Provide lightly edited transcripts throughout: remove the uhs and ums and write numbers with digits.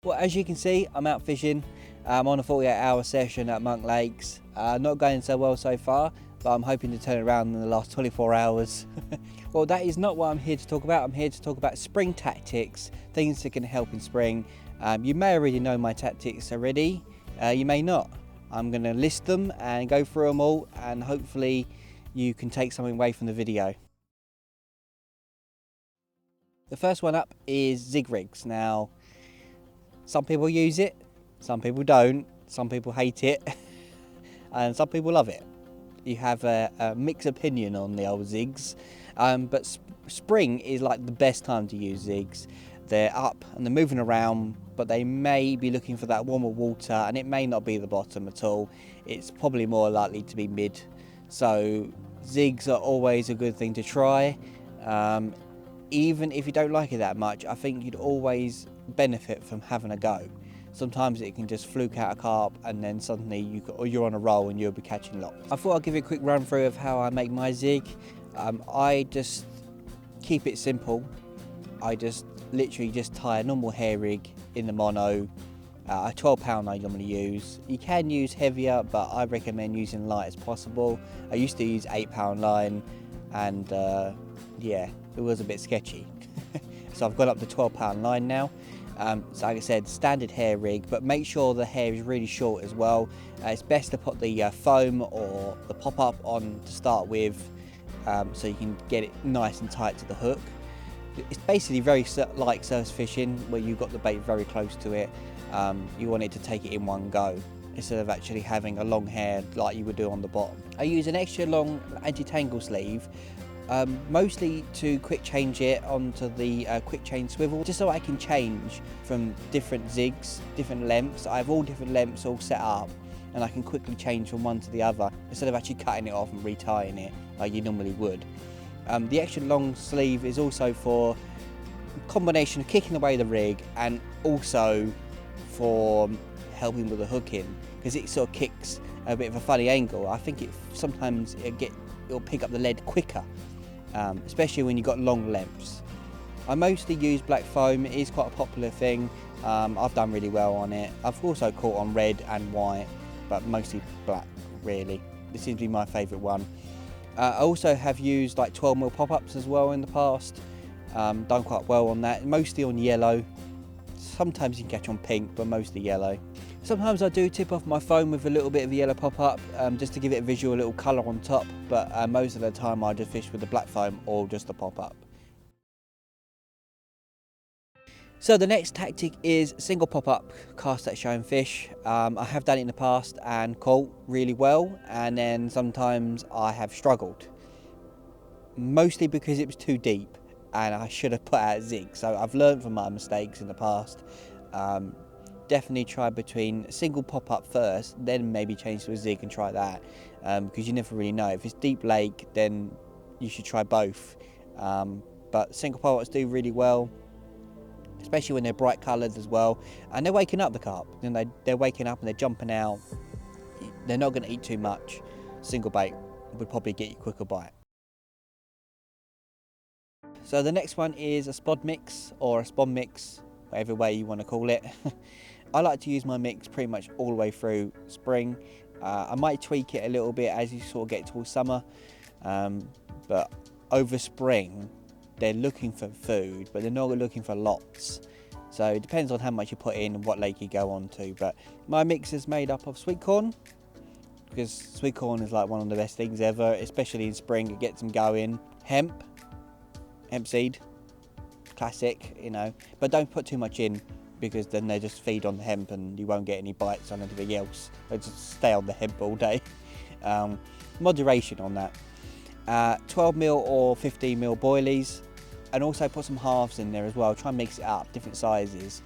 Well, as you can see, I'm out fishing. I'm on a 48-hour session at Monk Lakes. Not going so well so far, but I'm hoping to turn it around in the last 24 hours. Well, that is not what I'm here to talk about. I'm here to talk about spring tactics, things that can help in spring. You may already know my tactics already, you may not. I'm going to list them and go through them all, and hopefully you can take something away from the video. The first one up is zig rigs. Now, some people use it, some people don't, some people hate it, and some people love it. You have a mixed opinion on the old zigs, but spring is like the best time to use zigs. They're up and they're moving around, but they may be looking for that warmer water, and it may not be the bottom at all. It's probably more likely to be mid. So zigs are always a good thing to try. Even if you don't like it that much, I think you'd always benefit from having a go. Sometimes it can just fluke out a carp, and then suddenly you're on a roll and you'll be catching lots. I thought I'd give you a quick run through of how I make my zig. I just keep it simple. I just literally just tie a normal hair rig in the mono, a 12-pound I normally use. You can use heavier, but I recommend using light as possible. I used to use 8-pound line, and yeah, it was a bit sketchy. So I've gone up to 12-pound line now. So like I said, standard hair rig, but make sure the hair is really short as well. It's best to put the foam or the pop-up on to start with, so you can get it nice and tight to the hook. It's basically very like surf fishing, where you've got the bait very close to it. You want it to take it in one go, instead of actually having a long hair like you would do on the bottom. I use an extra long anti-tangle sleeve, mostly to quick change it onto the quick change swivel, just so I can change from different zigs, different lengths. I have all different lengths all set up, and I can quickly change from one to the other, instead of actually cutting it off and retying it like you normally would. The extra long sleeve is also for a combination of kicking away the rig, and also for helping with the hooking, because it sort of kicks a bit of a funny angle. I think sometimes it'll pick up the lead quicker, especially when you've got long lengths. I mostly use black foam. It is quite a popular thing. I've done really well on it. I've also caught on red and white, but mostly black really. This seems to be my favourite one. I also have used like 12mm pop-ups as well in the past. Done quite well on that, mostly on yellow. Sometimes you can catch on pink, but mostly yellow. Sometimes I do tip off my foam with a little bit of a yellow pop-up, just to give it a visual little colour on top, but most of the time I just fish with the black foam or just the pop-up. So the next tactic is single pop-up cast at show and fish. I have done it in the past and caught really well, and then sometimes I have struggled. Mostly because it was too deep and I should have put out a zig, so I've learned from my mistakes in the past. Definitely try between single pop-up first, then maybe change to a zig and try that, because you never really know. If it's deep lake, then you should try both. But single pop-ups do really well, especially when they're bright coloured as well, and they're waking up the carp. They're waking up and they're jumping out. They're not going to eat too much. Single bait would probably get you a quicker bite. So the next one is a spod mix, or a spawn mix, whatever way you want to call it. I like to use my mix pretty much all the way through spring. I might tweak it a little bit as you sort of get towards summer, but over spring they're looking for food, but they're not looking for lots. So it depends on how much you put in and what lake you go on to. But my mix is made up of sweet corn, because sweet corn is like one of the best things ever, especially in spring. It gets them going. Hemp seed, classic, you know, but don't put too much in, because then they just feed on the hemp and you won't get any bites on anything else. They just stay on the hemp all day. Moderation on that. 12mm or 15mm boilies, and also put some halves in there as well. Try and mix it up, different sizes.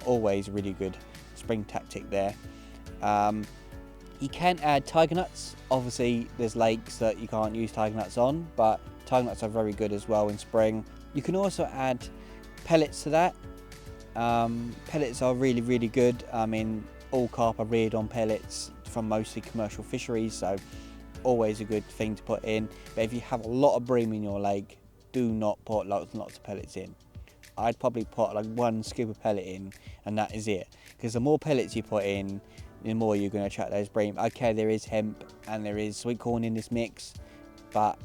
Always a really good spring tactic there. You can add tiger nuts. Obviously there's lakes that you can't use tiger nuts on, but tiger nuts are very good as well in spring. You can also add pellets to that. Pellets are really, really good. I mean, all carp are reared on pellets from mostly commercial fisheries, so always a good thing to put in. But if you have a lot of bream in your lake, do not put lots and lots of pellets in. I'd probably put like 1 scoop of pellet in, and that is it. Because the more pellets you put in, the more you're going to attract those bream. Okay, there is hemp and there is sweet corn in this mix, but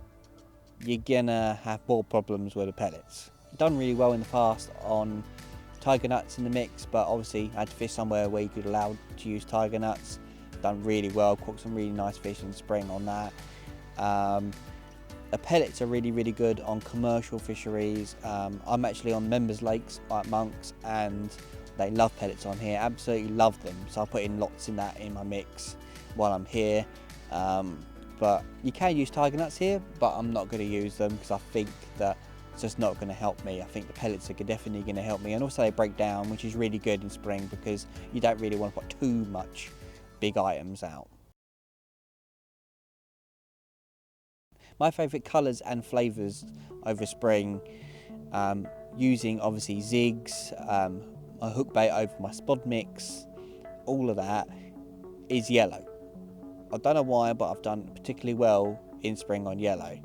you're gonna have more problems with the pellets. Done really well in the past on tiger nuts in the mix, but obviously I had to fish somewhere where you could allow to use tiger nuts. Done really well, caught some really nice fish in spring on that. The pellets are really good on commercial fisheries. I'm actually on members lakes like Monks, and they love pellets on here, absolutely love them. So I put in lots in that in my mix while I'm here. But you can use tiger nuts here, but I'm not going to use them because I think that it's just not going to help me. I think the pellets are definitely going to help me, and also they break down, which is really good in spring because you don't really want to put too much big items out. My favourite colours and flavours over spring, using obviously zigs, my hook bait over my spod mix, all of that, is yellow. I don't know why, but I've done particularly well in spring on yellow.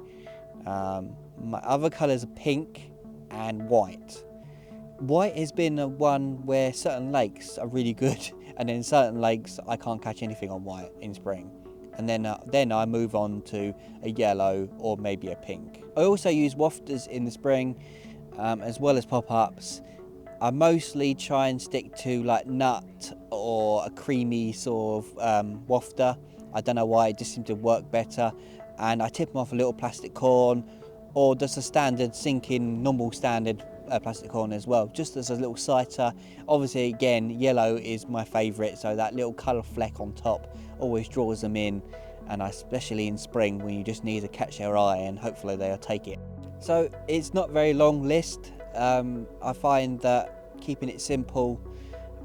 My other colours are pink and white. White has been a one where certain lakes are really good, and then certain lakes I can't catch anything on white in spring. And then I move on to a yellow or maybe a pink. I also use wafters in the spring, as well as pop-ups. I mostly try and stick to like nut or a creamy sort of wafter. I don't know why, it just seems to work better. And I tip them off a little plastic corn, or just a standard sinking, normal standard plastic corn as well, just as a little sighter. Obviously, again, yellow is my favourite, so that little colour fleck on top always draws them in, and especially in spring when you just need to catch their eye and hopefully they'll take it. So it's not a very long list. I find that keeping it simple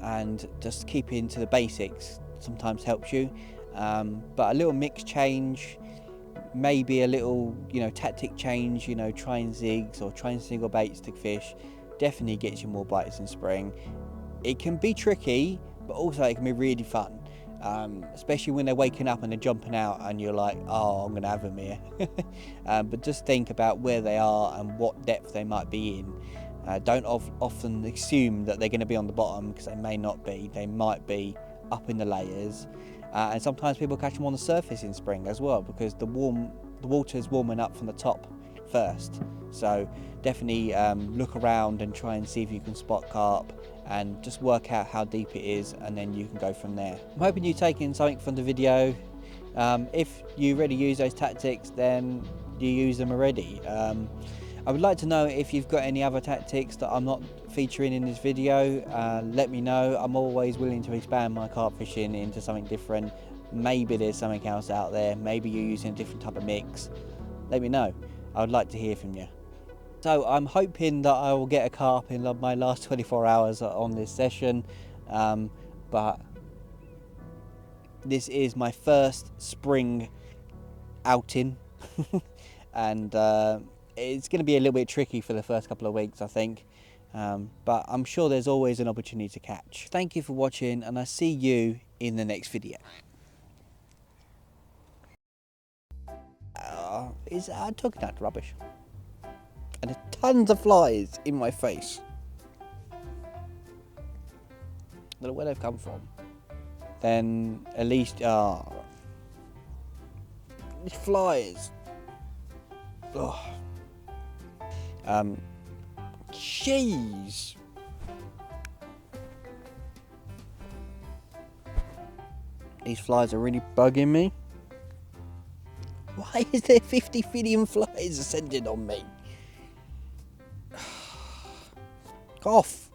and just keeping to the basics sometimes helps you, but a little mix change, maybe a little tactic change, trying zigs or trying single bait stick fish, definitely gets you more bites in spring. It can be tricky, but also it can be really fun, especially when they're waking up and they're jumping out and you're like, oh, I'm gonna have them here. But just think about where they are and what depth they might be in. Don't often assume that they're going to be on the bottom, because they may not be. They might be up in the layers, and sometimes people catch them on the surface in spring as well, because the water is warming up from the top first. So definitely look around and try and see if you can spot carp, and just work out how deep it is, and then you can go from there. I'm hoping you've taken something from the video. If you already use those tactics, then you use them already. I would like to know if you've got any other tactics that I'm not featuring in this video. Let me know. I'm always willing to expand my carp fishing into something different. Maybe there's something else out there. Maybe you're using a different type of mix. Let me know. I would like to hear from you. So I'm hoping that I will get a carp in my last 24 hours on this session. But this is my first spring outing. And it's going to be a little bit tricky for the first couple of weeks, I think, but I'm sure there's always an opportunity to catch. Thank you for watching, and I'll see you in the next video. I'm talking that rubbish, and there's tons of flies in my face. I don't know where they've come from. Then at least these flies. Oh. Jeez. These flies are really bugging me. Why is there 50 billion flies ascending on me? Cough.